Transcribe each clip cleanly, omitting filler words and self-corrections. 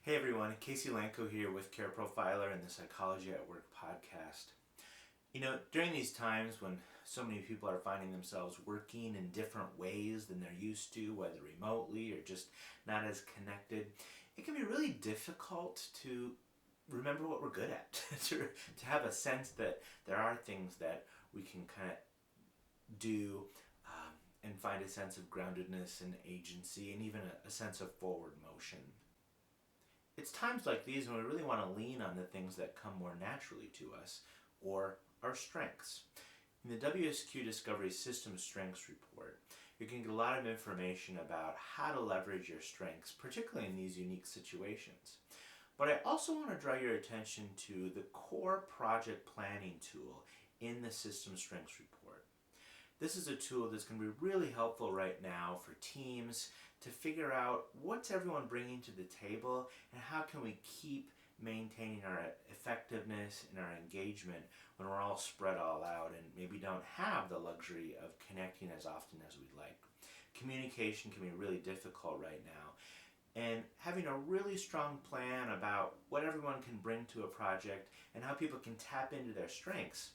Hey everyone, Casey Lanko here with Care Profiler and the Psychology at Work podcast. During these times when so many people are finding themselves working in different ways than they're used to, whether remotely or just not as connected, it can be really difficult to remember what we're good at, to have a sense that there are things that we can kind of do and find a sense of groundedness and agency and even a sense of forward motion. It's times like these when we really want to lean on the things that come more naturally to us, or our strengths. In the WSQ-Discovery System Strengths Report, you can get a lot of information about how to leverage your strengths, particularly in these unique situations. But I also want to draw your attention to the core project planning tool in the System Strengths Report. This is a tool that's going to be really helpful right now for teams to figure out what's everyone bringing to the table and how can we keep maintaining our effectiveness and our engagement when we're all spread all out and maybe don't have the luxury of connecting as often as we'd like. Communication can be really difficult right now, and having a really strong plan about what everyone can bring to a project and how people can tap into their strengths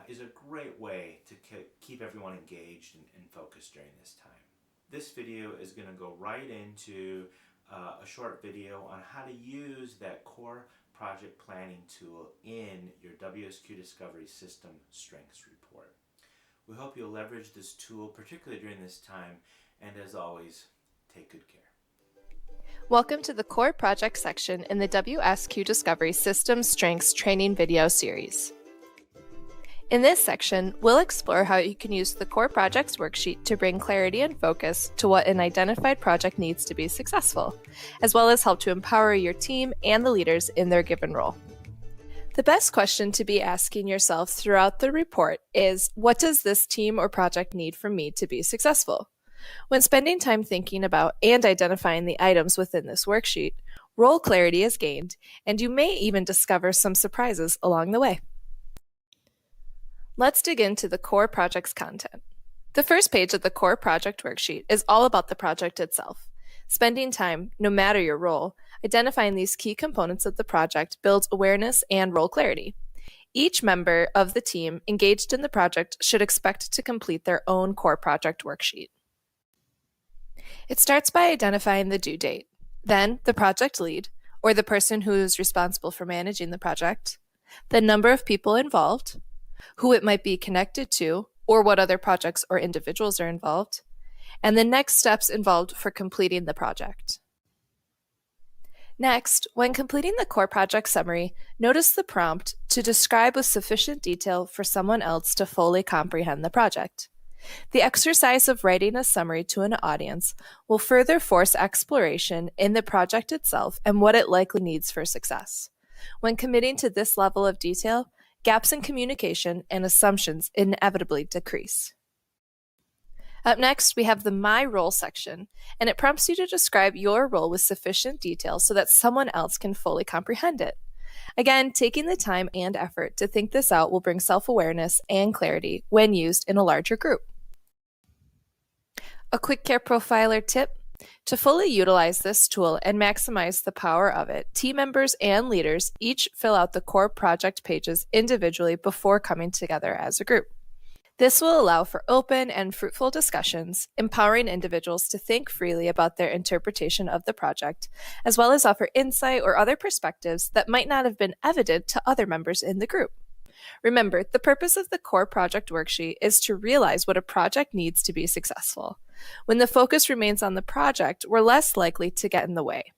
is a great way to keep everyone engaged and focused during this time. This video is going to go right into a short video on how to use that core project planning tool in your WSQ Discovery System Strengths Report. We hope you'll leverage this tool, particularly during this time, and as always, take good care. Welcome to the Core Project section in the WSQ-Discovery System Strengths Training video series. In this section, we'll explore how you can use the Core Projects worksheet to bring clarity and focus to what an identified project needs to be successful, as well as help to empower your team and the leaders in their given role. The best question to be asking yourself throughout the report is, what does this team or project need from me to be successful? When spending time thinking about and identifying the items within this worksheet, role clarity is gained, and you may even discover some surprises along the way. Let's dig into the Core Project's content. The first page of the Core Project worksheet is all about the project itself. Spending time, no matter your role, identifying these key components of the project builds awareness and role clarity. Each member of the team engaged in the project should expect to complete their own Core Project worksheet. It starts by identifying the due date, then the project lead, or the person who is responsible for managing the project, the number of people involved, who it might be connected to, or what other projects or individuals are involved, and the next steps involved for completing the project. Next, when completing the core project summary, notice the prompt to describe with sufficient detail for someone else to fully comprehend the project. The exercise of writing a summary to an audience will further force exploration in the project itself and what it likely needs for success. When committing to this level of detail, gaps in communication and assumptions inevitably decrease. Up next, we have the My Role section, and it prompts you to describe your role with sufficient detail so that someone else can fully comprehend it. Again, taking the time and effort to think this out will bring self-awareness and clarity when used in a larger group. A quick Care Profiler tip: to fully utilize this tool and maximize the power of it, team members and leaders each fill out the core project pages individually before coming together as a group. This will allow for open and fruitful discussions, empowering individuals to think freely about their interpretation of the project, as well as offer insight or other perspectives that might not have been evident to other members in the group. Remember, the purpose of the core project worksheet is to realize what a project needs to be successful. When the focus remains on the project, we're less likely to get in the way.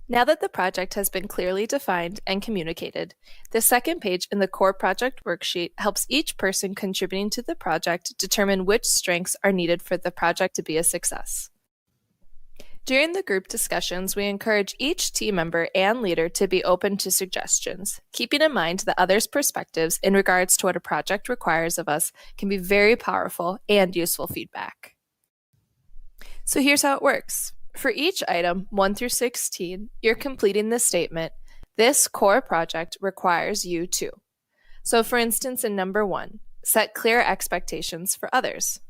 Now that the project has been clearly defined and communicated, the second page in the core project worksheet helps each person contributing to the project determine which strengths are needed for the project to be a success. During the group discussions, we encourage each team member and leader to be open to suggestions. Keeping in mind that others' perspectives in regards to what a project requires of us can be very powerful and useful feedback. So here's how it works. For each item, 1 through 16, you're completing the statement, "This core project requires you to." So for instance, in number 1, set clear expectations for others.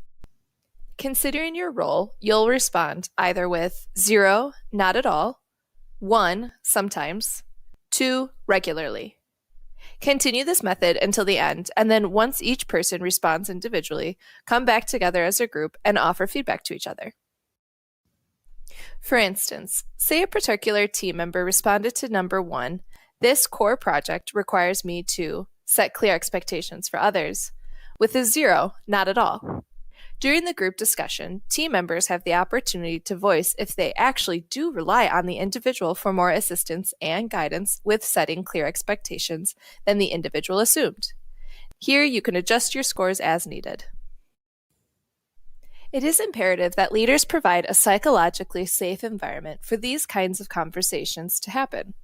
Considering your role, you'll respond either with 0, not at all, 1, sometimes, 2, regularly. Continue this method until the end, and then once each person responds individually, come back together as a group and offer feedback to each other. For instance, say a particular team member responded to number 1, "This core project requires me to set clear expectations for others," with a 0, not at all. During the group discussion, team members have the opportunity to voice if they actually do rely on the individual for more assistance and guidance with setting clear expectations than the individual assumed. Here, you can adjust your scores as needed. It is imperative that leaders provide a psychologically safe environment for these kinds of conversations to happen.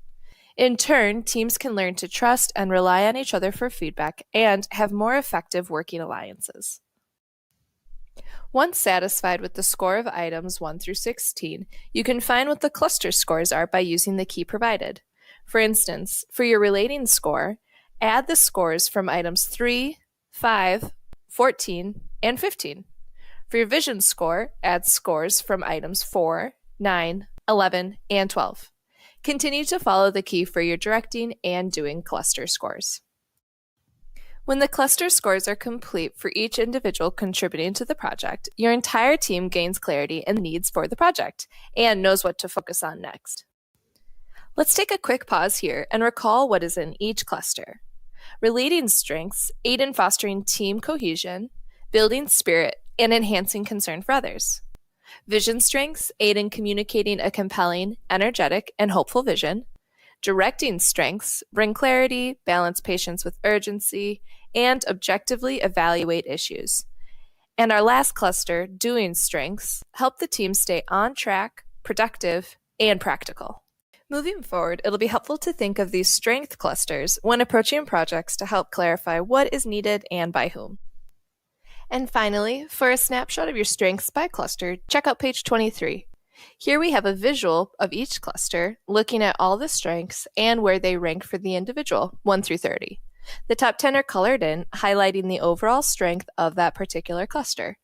In turn, teams can learn to trust and rely on each other for feedback and have more effective working alliances. Once satisfied with the score of items 1 through 16, you can find what the cluster scores are by using the key provided. For instance, for your relating score, add the scores from items 3, 5, 14, and 15. For your vision score, add scores from items 4, 9, 11, and 12. Continue to follow the key for your directing and doing cluster scores. When the cluster scores are complete for each individual contributing to the project, your entire team gains clarity in the needs for the project and knows what to focus on next. Let's take a quick pause here and recall what is in each cluster. Relating strengths aid in fostering team cohesion, building spirit, and enhancing concern for others. Vision strengths aid in communicating a compelling, energetic, and hopeful vision. Directing strengths bring clarity, balance patience with urgency, and objectively evaluate issues. And our last cluster, doing strengths, help the team stay on track, productive, and practical. Moving forward, it'll be helpful to think of these strength clusters when approaching projects to help clarify what is needed and by whom. And finally, for a snapshot of your strengths by cluster, check out page 23. Here we have a visual of each cluster, looking at all the strengths and where they rank for the individual, 1 through 30. The top 10 are colored in, highlighting the overall strength of that particular cluster.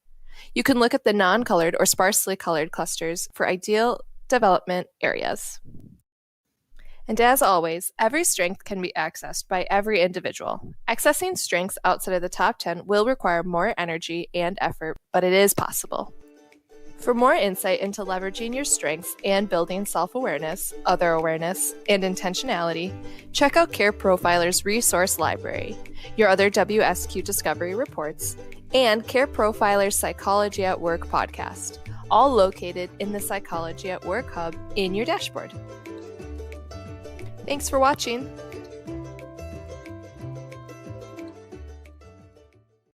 You can look at the non-colored or sparsely colored clusters for ideal development areas. And as always, every strength can be accessed by every individual. Accessing strengths outside of the top 10 will require more energy and effort, but it is possible. For more insight into leveraging your strengths and building self-awareness, other awareness, and intentionality, check out Care Profiler's resource library, your other WSQ-Discovery reports, and Care Profiler's Psychology at Work podcast, all located in the Psychology at Work hub in your dashboard. Thanks for watching.